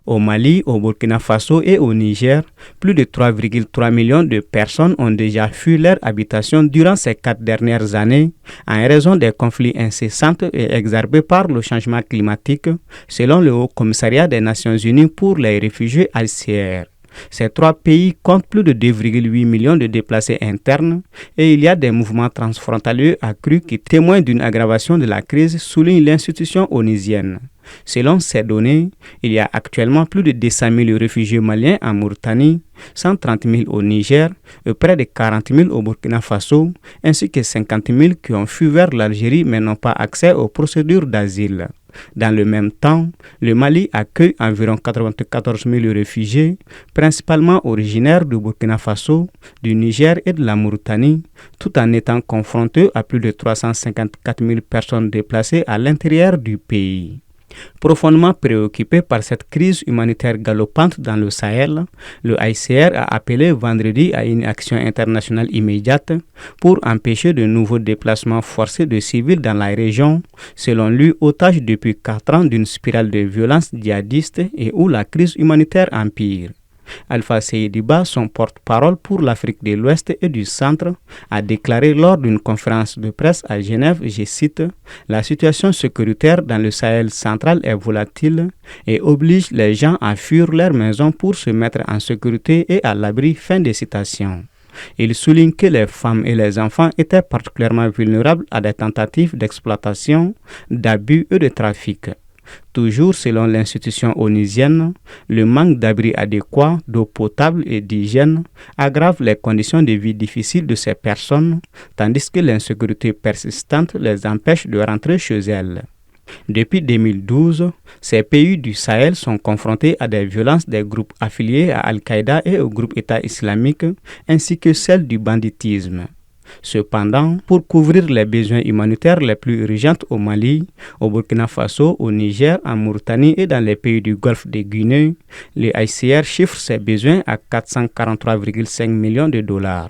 Au Mali, au Burkina Faso et au Niger, plus de 3,3 millions de personnes ont déjà fui leur habitation durant ces 4 dernières années en raison des conflits incessants et exacerbés par le changement climatique, selon le Haut Commissariat des Nations Unies pour les réfugiés HCR. Ces 3 pays comptent plus de 2,8 millions de déplacés internes et il y a des mouvements transfrontaliers accrus qui témoignent d'une aggravation de la crise, souligne l'institution onusienne. Selon ces données, il y a actuellement plus de 200 000 réfugiés maliens en Mauritanie, 130 000 au Niger et près de 40 000 au Burkina Faso, ainsi que 50 000 qui ont fui vers l'Algérie mais n'ont pas accès aux procédures d'asile. Dans le même temps, le Mali accueille environ 94 000 réfugiés, principalement originaires du Burkina Faso, du Niger et de la Mauritanie, tout en étant confronté à plus de 354 000 personnes déplacées à l'intérieur du pays. Profondément préoccupé par cette crise humanitaire galopante dans le Sahel, le HCR a appelé vendredi à une action internationale immédiate pour empêcher de nouveaux déplacements forcés de civils dans la région, selon lui otage depuis 4 ans d'une spirale de violence djihadiste et où la crise humanitaire empire. Alpha Seydiba, son porte-parole pour l'Afrique de l'Ouest et du Centre, a déclaré lors d'une conférence de presse à Genève, je cite, « La situation sécuritaire dans le Sahel central est volatile et oblige les gens à fuir leur maison pour se mettre en sécurité et à l'abri. » Fin de citation. Il souligne que les femmes et les enfants étaient particulièrement vulnérables à des tentatives d'exploitation, d'abus et de trafic. Toujours selon l'institution onusienne, le manque d'abris adéquats, d'eau potable et d'hygiène aggrave les conditions de vie difficiles de ces personnes, tandis que l'insécurité persistante les empêche de rentrer chez elles. Depuis 2012, ces pays du Sahel sont confrontés à des violences des groupes affiliés à Al-Qaïda et au groupe État islamique, ainsi que celles du banditisme. Cependant, pour couvrir les besoins humanitaires les plus urgents au Mali, au Burkina Faso, au Niger, en Mauritanie et dans les pays du Golfe de Guinée, le HCR chiffre ses besoins à 443,5 millions de dollars.